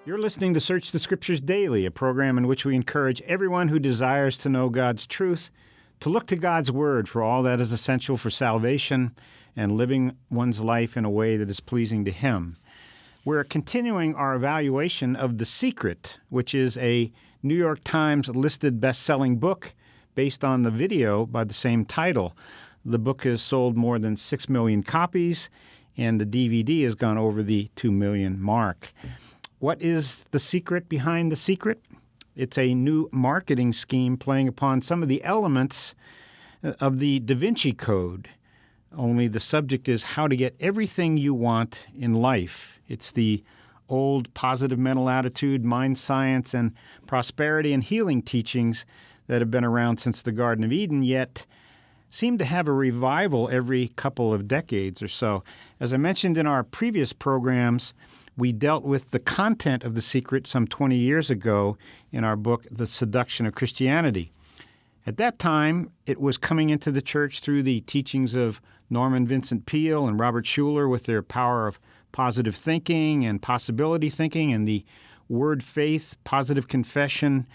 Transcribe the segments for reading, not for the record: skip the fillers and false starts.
You're listening to Search the Scriptures Daily, a program in which we encourage everyone who desires to know God's truth to look to God's Word for all that is essential for salvation and living one's life in a way that is pleasing to Him. We're continuing our evaluation of The Secret, which is a New York Times listed best-selling book based on the video by the same title. The book has sold more than 6 million copies, and the DVD has gone over the 2 million mark. What is the secret behind The Secret? It's a new marketing scheme playing upon some of the elements of the Da Vinci Code. Only the subject is how to get everything you want in life. It's the old positive mental attitude, mind science, and prosperity and healing teachings that have been around since the Garden of Eden, yet seem to have a revival every couple of decades or so. As I mentioned in our previous programs, we dealt with the content of The Secret some 20 years ago in our book, The Seduction of Christianity. At that time, it was coming into the church through the teachings of Norman Vincent Peale and Robert Schuller with their power of positive thinking and possibility thinking, and the word faith, positive confession,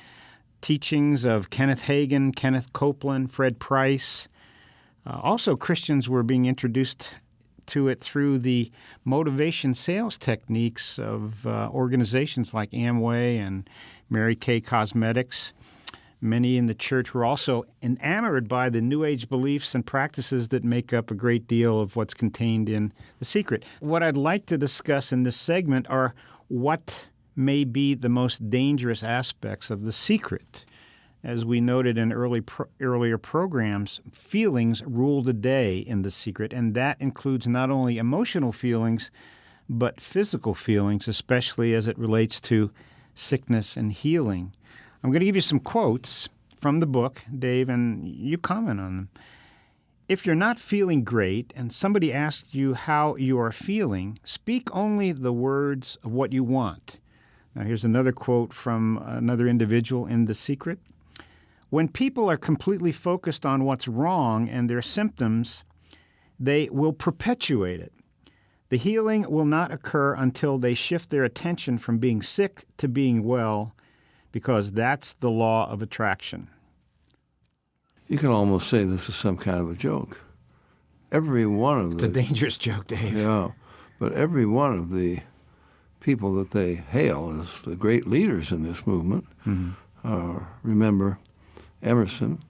teachings of Kenneth Hagin, Kenneth Copeland, Fred Price. Also, Christians were being introduced to it through the motivation sales techniques of organizations like Amway and Mary Kay Cosmetics. Many in the church were also enamored by the New Age beliefs and practices that make up a great deal of what's contained in The Secret. What I'd like to discuss in this segment are what may be the most dangerous aspects of The Secret. As we noted in earlier programs, feelings rule the day in The Secret, and that includes not only emotional feelings, but physical feelings, especially as it relates to sickness and healing. I'm going to give you some quotes from the book, Dave, and you comment on them. If you're not feeling great and somebody asks you how you are feeling, speak only the words of what you want. Now, here's another quote from another individual in The Secret. When people are completely focused on what's wrong and their symptoms, they will perpetuate it. The healing will not occur until they shift their attention from being sick to being well, because that's the law of attraction. You can almost say this is some kind of a joke. Every one of It's a dangerous joke, Dave. Yeah, but every one of the people that they hail as the great leaders in this movement, remember Emerson,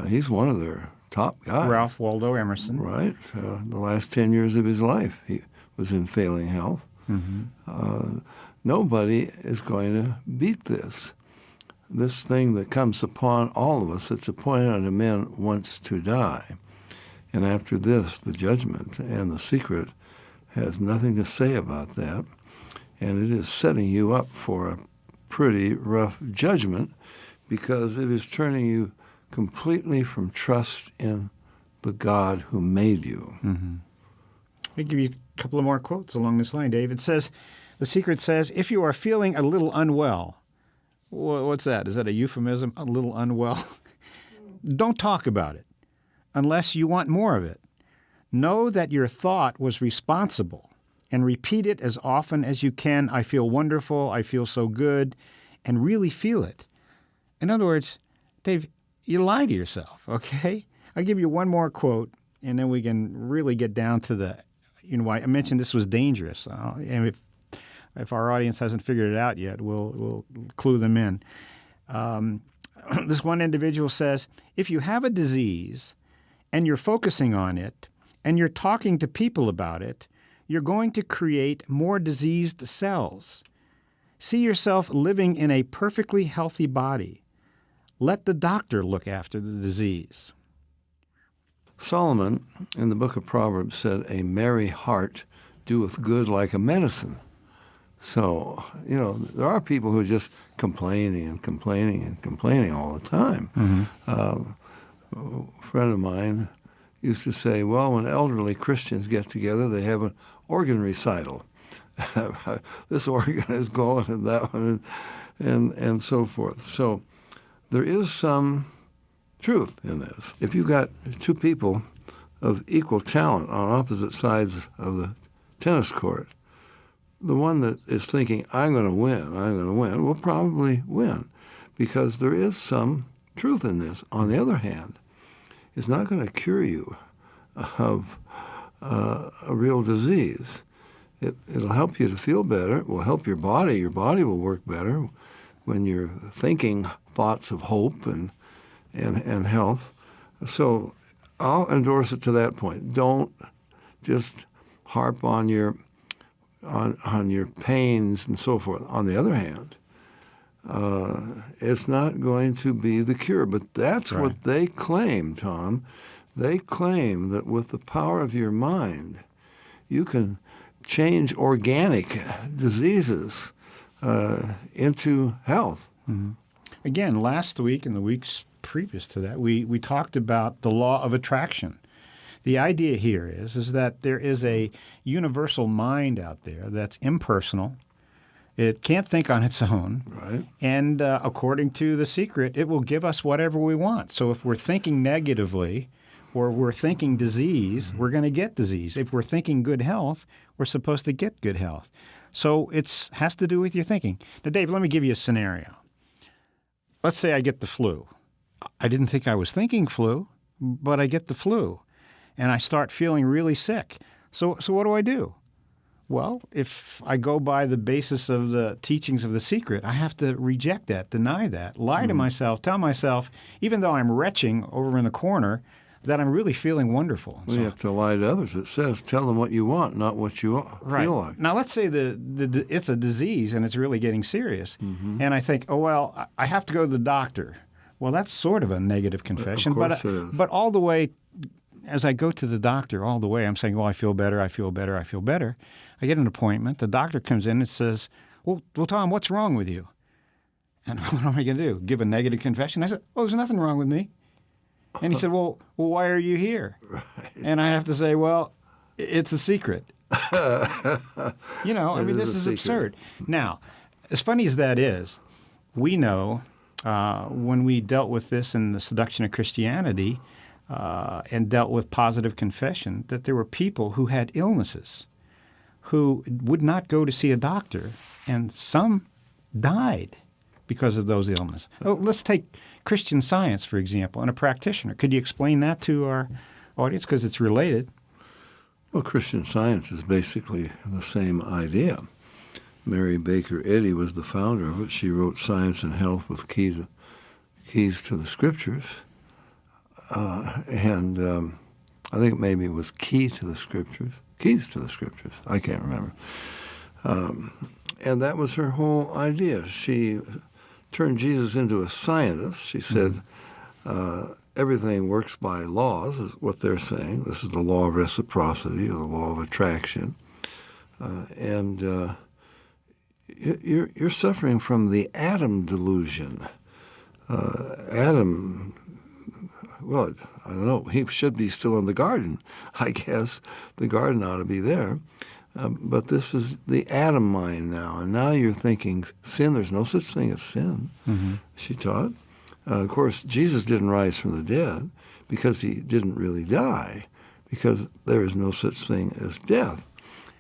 he's one of their top guys. Ralph Waldo Emerson. Right. The last 10 years of his life, he was in failing health. Nobody is going to beat this. This thing that comes upon all of us, it's appointed unto men once to die. And after this, the judgment, and The Secret has nothing to say about that. And it is setting you up for a pretty rough judgment, because it is turning you completely from trust in the God who made you. Let me give you a couple of more quotes along this line, Dave. It says, The Secret says, if you are feeling a little unwell, what's that? Is that a euphemism, a little unwell? Don't talk about it unless you want more of it. Know that your thought was responsible and repeat it as often as you can. I feel wonderful, I feel so good, and really feel it. In other words, Dave, you lie to yourself, okay? I'll give you one more quote, and then we can really get down to the, I mentioned this was dangerous. And if our audience hasn't figured it out yet, we'll clue them in. This one individual says, if you have a disease and you're focusing on it and you're talking to people about it, you're going to create more diseased cells. See yourself living in a perfectly healthy body. Let the doctor look after the disease. Solomon, in the book of Proverbs, said, a merry heart doeth good like a medicine. So, there are people who are just complaining and complaining and complaining all the time. A friend of mine used to say, well, when elderly Christians get together, they have an organ recital. This organ is going and that one and so forth. So there is some truth in this. If you've got two people of equal talent on opposite sides of the tennis court, the one that is thinking, I'm going to win, will probably win, because there is some truth in this. On the other hand, it's not going to cure you of a real disease. It'll help you to feel better. It will help your body. Your body will work better when you're thinking thoughts of hope and health. So I'll endorse it to that point. Don't just harp on your pains and so forth. On the other hand, it's not going to be the cure. But that's right. What they claim, Tom. They claim that with the power of your mind, you can change organic diseases into health. Mm-hmm. Again, last week and the weeks previous to that, we talked about the law of attraction. The idea here is that there is a universal mind out there that's impersonal. It can't think on its own. Right. And according to The Secret, it will give us whatever we want. So if we're thinking negatively or we're thinking disease, we're going to get disease. If we're thinking good health, we're supposed to get good health. So it has to do with your thinking. Now, Dave, let me give you a scenario. Let's say I get the flu. I didn't think I was thinking flu, but I get the flu, and I start feeling really sick. So what do? Well, if I go by the basis of the teachings of The Secret, I have to reject that, deny that, lie to myself, tell myself, even though I'm retching over in the corner, that I'm really feeling wonderful. Well, you have to lie to others. It says, tell them what you want, not what you feel like. Now, let's say it's a disease and it's really getting serious. Mm-hmm. And I think, oh, well, I have to go to the doctor. Well, that's sort of a negative confession. Of course it is. But all the way, as I go to the doctor, all the way, I'm saying, well, I feel better, I feel better, I feel better. I get an appointment. The doctor comes in and says, well, Tom, what's wrong with you? And what am I going to do? Give a negative confession? I said, well, there's nothing wrong with me. And he said, well, why are you here? Right. And I have to say, well, it's a secret. I mean, this is absurd. Now, as funny as that is, we know when we dealt with this in the Seduction of Christianity and dealt with positive confession, that there were people who had illnesses who would not go to see a doctor, and some died because of those illnesses. Oh, let's take Christian Science, for example, and a practitioner. Could you explain that to our audience? Because it's related. Well, Christian Science is basically the same idea. Mary Baker Eddy was the founder of it. She wrote Science and Health with Keys to the Scriptures. And I think maybe it was Keys to the Scriptures. I can't remember. And that was her whole idea. She turned Jesus into a scientist. She said, everything works by laws, is what they're saying. This is the law of reciprocity, or the law of attraction. And you're suffering from the Adam delusion. Adam, well, I don't know, he should be still in the garden. I guess the garden ought to be there. But this is the Adam mind now. And now you're thinking sin. There's no such thing as sin, she taught. Of course, Jesus didn't rise from the dead because he didn't really die, because there is no such thing as death.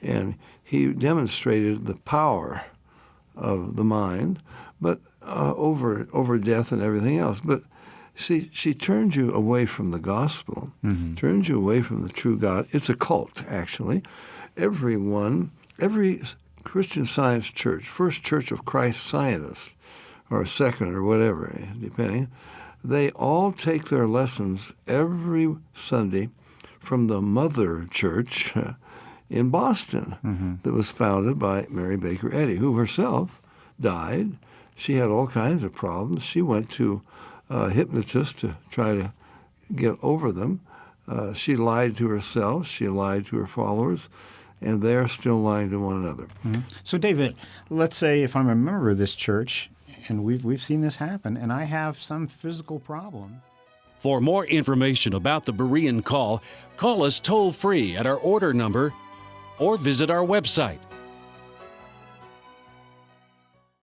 And he demonstrated the power of the mind, but over death and everything else. But see, she turned you away from the gospel, turned you away from the true God. It's a cult, actually. Every Christian Science church, First Church of Christ Scientists, or second or whatever, depending, they all take their lessons every Sunday from the mother church in Boston that was founded by Mary Baker Eddy, who herself died. She had all kinds of problems. She went to a hypnotist to try to get over them. She lied to herself. She lied to her followers. And they're still lying to one another. So, David, let's say if I'm a member of this church, and we've seen this happen, and I have some physical problem. For more information about the Berean call us toll-free at our order number or visit our website,